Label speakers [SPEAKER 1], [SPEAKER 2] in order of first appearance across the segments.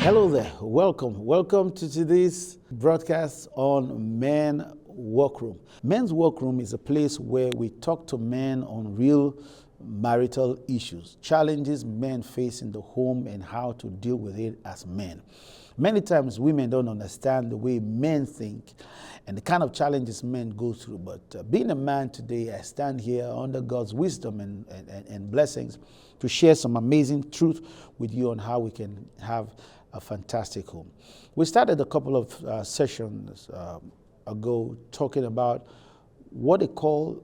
[SPEAKER 1] Hello there. Welcome. Welcome to today's broadcast on Men Workroom. Men's Workroom is a place where we talk to men on real marital issues, challenges men face in the home, and how to deal with it as men. Many times women don't understand the way men think and the kind of challenges men go through. But being a man today, I stand here under God's wisdom and blessings to share some amazing truth with you on how we can have a fantastic home. We started a couple of sessions ago talking about what they call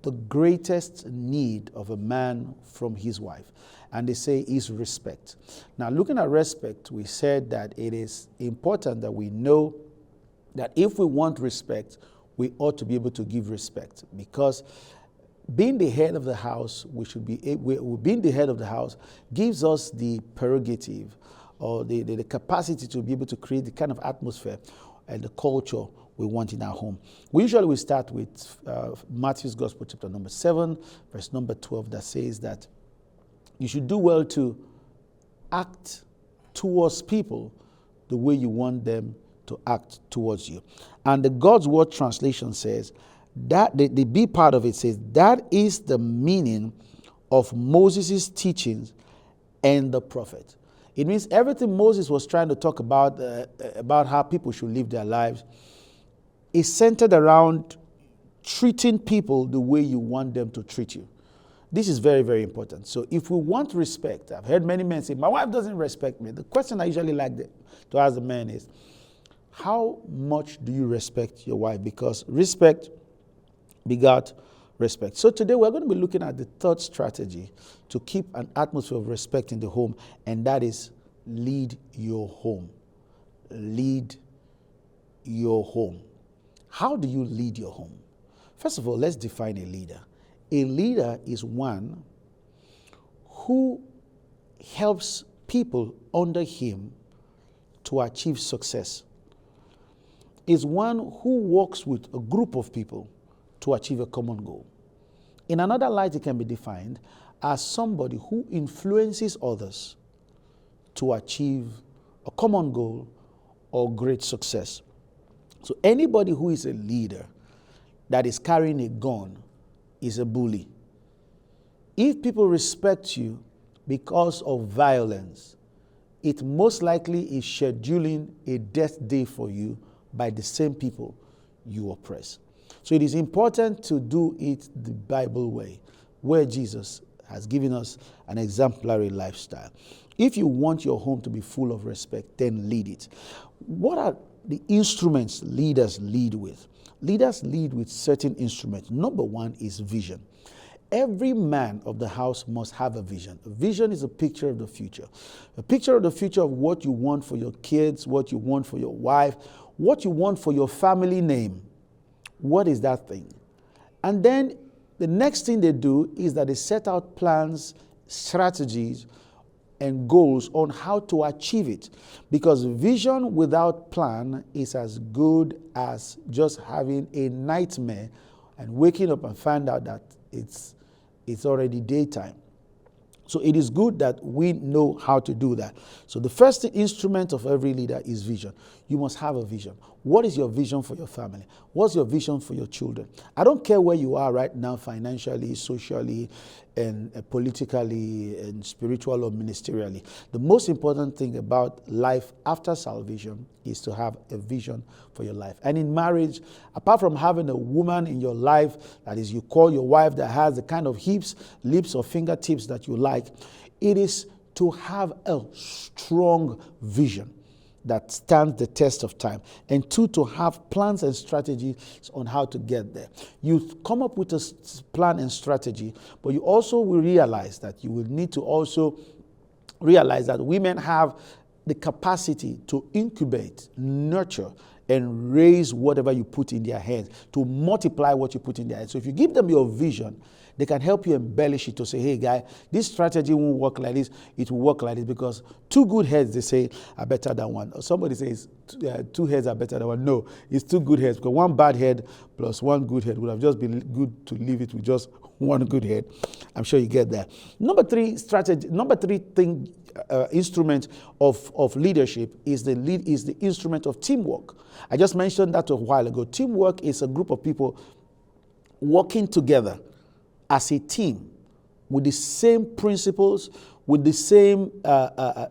[SPEAKER 1] the greatest need of a man from his wife. And they say is respect. Now, looking at respect, we said that it is important that we know that if we want respect, we ought to be able to give respect, because being the head of the house, being the head of the house gives us the prerogative or the capacity to be able to create the kind of atmosphere and the culture we want in our home. We start with Matthew's Gospel, chapter number 7, verse number 12, that says that you should do well to act towards people the way you want them to act towards you. And the God's Word translation says that the B part of it says that is the meaning of Moses' teachings and the prophet. It means everything Moses was trying to talk about how people should live their lives is centered around treating people the way you want them to treat you. This is very, very important. So if we want respect, I've heard many men say, my wife doesn't respect me. The question I usually like to ask the men is, how much do you respect your wife? Because respect begat respect. So today we're going to be looking at the third strategy to keep an atmosphere of respect in the home, and that is lead your home. Lead your home. How do you lead your home? First of all, let's define a leader. A leader is one who helps people under him to achieve success. Is one who works with a group of people to achieve a common goal. In another light, it can be defined as somebody who influences others to achieve a common goal or great success. So anybody who is a leader that is carrying a gun is a bully. If people respect you because of violence, it most likely is scheduling a death day for you by the same people you oppress. So it is important to do it the Bible way, where Jesus has given us an exemplary lifestyle. If you want your home to be full of respect, then lead it. What are the instruments leaders lead with? Leaders lead with certain instruments. Number one is vision. Every man of the house must have a vision. A vision is a picture of the future. A picture of the future of what you want for your kids, what you want for your wife, what you want for your family name. What is that thing? And then the next thing they do is that they set out plans, strategies, and goals on how to achieve it. Because vision without plan is as good as just having a nightmare and waking up and find out that it's already daytime. So it is good that we know how to do that. So the first instrument of every leader is vision. You must have a vision. What is your vision for your family? What's your vision for your children? I don't care where you are right now, financially, socially, and politically, and spiritual or ministerially. The most important thing about life after salvation is to have a vision for your life. And in marriage, apart from having a woman in your life, that is, you call your wife, that has the kind of hips, lips, or fingertips that you like, it is to have a strong vision that stands the test of time. And two, to have plans and strategies on how to get there. You come up with a plan and strategy, but you also will realize that you will need to also realize that women have the capacity to incubate, nurture, and raise whatever you put in their hands, to multiply what you put in their hands. So if you give them your vision, they can help you embellish it to say, hey, guy, this strategy won't work like this. It will work like this, because two good heads, they say, are better than one. Or somebody says two heads are better than one. No, it's two good heads, because one bad head plus one good head would have just been good to leave it with just one good head. I'm sure you get that. Number three thing, instrument of leadership is the instrument of teamwork. I just mentioned that a while ago. Teamwork is a group of people working together as a team with the same principles, with the same,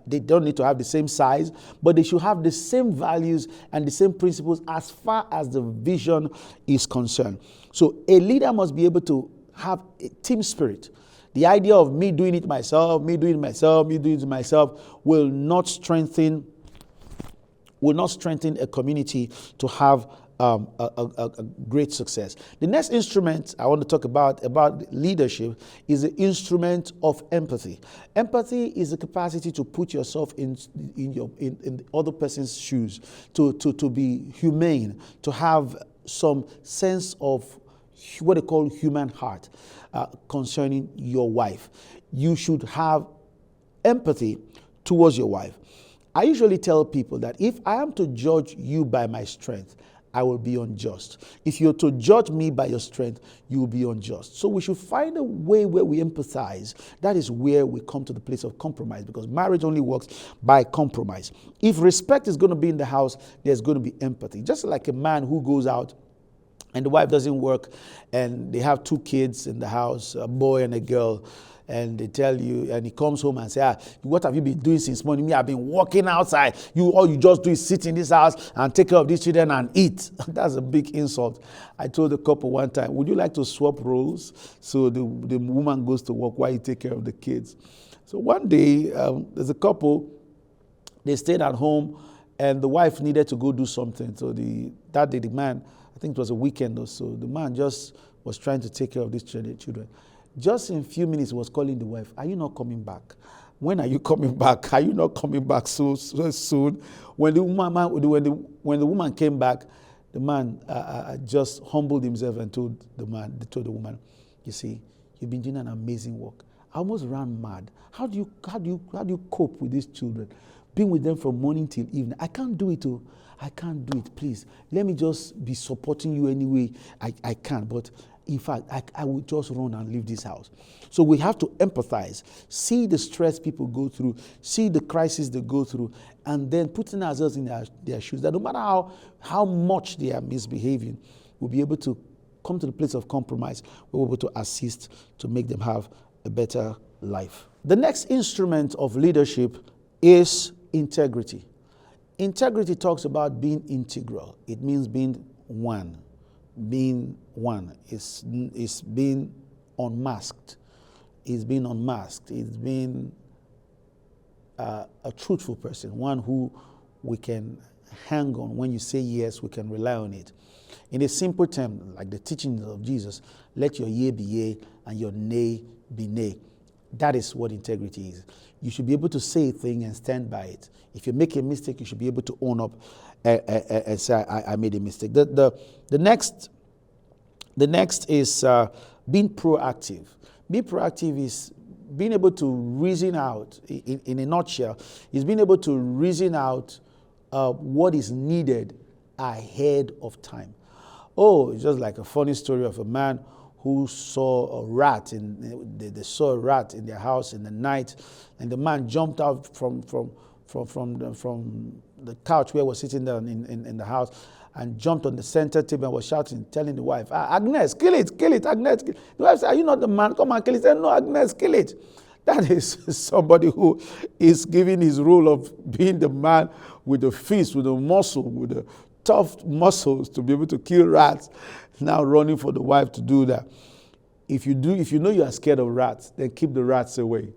[SPEAKER 1] they don't need to have the same size, but they should have the same values and the same principles as far as the vision is concerned. So a leader must be able to have a team spirit. The idea of me doing it myself will not strengthen a community to have a great success. The next instrument I want to talk about leadership is the instrument of empathy. Empathy is the capacity to put yourself in the other person's shoes, to be humane, to have some sense of what they call human heart concerning your wife. You should have empathy towards your wife. I usually tell people that if I am to judge you by my strength, I will be unjust. If you're to judge me by your strength, you will be unjust. So we should find a way where we empathize. That is where we come to the place of compromise, because marriage only works by compromise. If respect is going to be in the house, there's going to be empathy. Just like a man who goes out and the wife doesn't work and they have 2 kids in the house, a boy and a girl, and they tell you, and he comes home and says, what have you been doing since morning? Me, I've been walking outside. All you just do is sit in this house and take care of these children and eat. That's a big insult. I told the couple one time, would you like to swap roles? So the woman goes to work while you take care of the kids. So one day, there's a couple, they stayed at home, and the wife needed to go do something. So that day, the man, I think it was a weekend or so, the man just was trying to take care of these children. Just in a few minutes, he was calling the wife, are you not coming back? When are you coming back? Are you not coming back so soon? When the woman came back, the man just humbled himself and told the woman, you see, you've been doing an amazing work. I almost ran mad. How do you cope with these children? Being with them from morning till evening. I can't do it. I can't do it. Please, let me just be supporting you any way I can. But in fact, I will just run and leave this house. So we have to empathize, see the stress people go through, see the crisis they go through, and then putting ourselves in their shoes. That no matter how much they are misbehaving, we'll be able to come to the place of compromise. We're able to assist to make them have a better life. The next instrument of leadership is integrity. Integrity talks about being integral. It means being one. Being one is being unmasked. It's being unmasked. It's being a truthful person, one who we can hang on. When you say yes, we can rely on it. In a simple term, like the teachings of Jesus, let your yea be yea and your nay be nay. That is what integrity is. You should be able to say a thing and stand by it. If you make a mistake, you should be able to own up and say, I made a mistake. The next is being proactive. Being proactive is being able to reason out, in a nutshell, is being able to reason out what is needed ahead of time. Oh, it's just like a funny story of a man who saw a rat. They saw a rat in their house in the night, and the man jumped out from the couch where he was sitting down in the house and jumped on the center table and was shouting, telling the wife, Agnes, kill it, Agnes. Kill it. The wife said, are you not the man? Come and kill it. He said, no, Agnes, kill it. That is somebody who is giving his role of being the man with the fist, with the muscle, with the tough muscles to be able to kill rats, now running for the wife to do that. If you know you are scared of rats, then keep the rats away.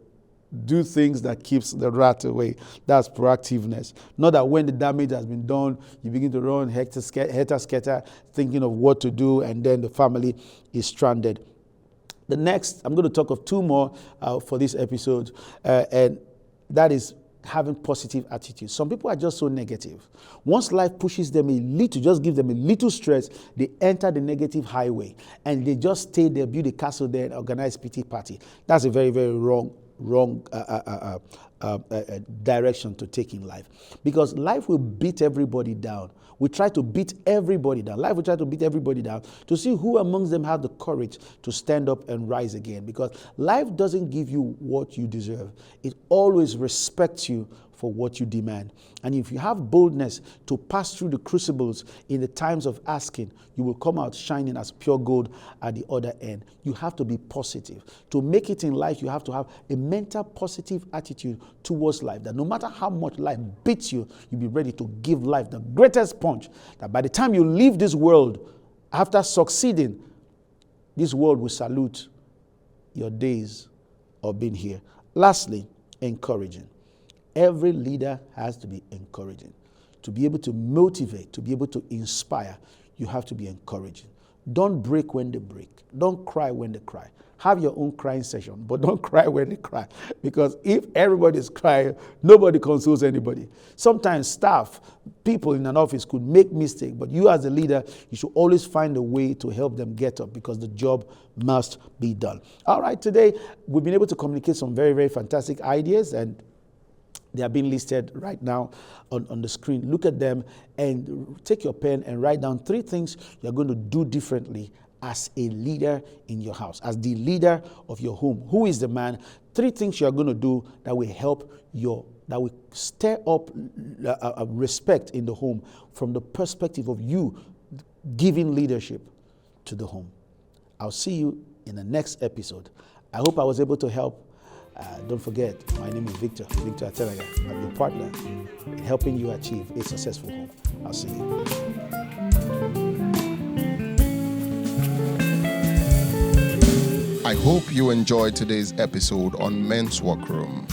[SPEAKER 1] Do things that keeps the rat away. That's proactiveness. Not that when the damage has been done, you begin to run helter-skelter, thinking of what to do, and then the family is stranded. The next, I'm going to talk of 2 more for this episode, and that is having positive attitude. Some people are just so negative. Once life pushes them a little, just give them a little stress, they enter the negative highway, and they just stay there, build a castle there, and organize pity party. That's a very, very wrong direction to take in life. Because life will beat everybody down. We try to beat everybody down. Life will try to beat everybody down to see who amongst them have the courage to stand up and rise again. Because life doesn't give you what you deserve. It always respects you for what you demand. And if you have boldness to pass through the crucibles in the times of asking, you will come out shining as pure gold at the other end. You have to be positive. To make it in life, you have to have a mental positive attitude towards life, that no matter how much life beats you, you'll be ready to give life the greatest punch, that by the time you leave this world, after succeeding, this world will salute your days of being here. Lastly, encouraging. Every leader has to be encouraging. To be able to motivate, to be able to inspire, you have to be encouraging. Don't break when they break. Don't cry when they cry. Have your own crying session, but don't cry when they cry. Because if everybody's crying, nobody consoles anybody. Sometimes staff, people in an office could make mistakes, but you as a leader, you should always find a way to help them get up because the job must be done. All right, today we've been able to communicate some very, very fantastic ideas, and they are being listed right now on the screen. Look at them and take your pen and write down 3 things you're going to do differently as a leader in your house, as the leader of your home. Who is the man? 3 things you're going to do that will help that will stir up respect in the home from the perspective of you giving leadership to the home. I'll see you in the next episode. I hope I was able to help. Don't forget, my name is Victor Atenaga. I'm your partner in helping you achieve a successful home. I'll see you.
[SPEAKER 2] I hope you enjoyed today's episode on Men's Workroom.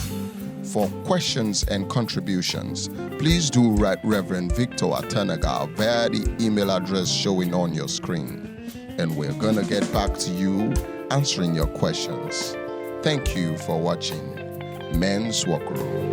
[SPEAKER 2] For questions and contributions, please do write Reverend Victor Atenaga via the email address showing on your screen. And we're going to get back to you answering your questions. Thank you for watching Men's Workroom.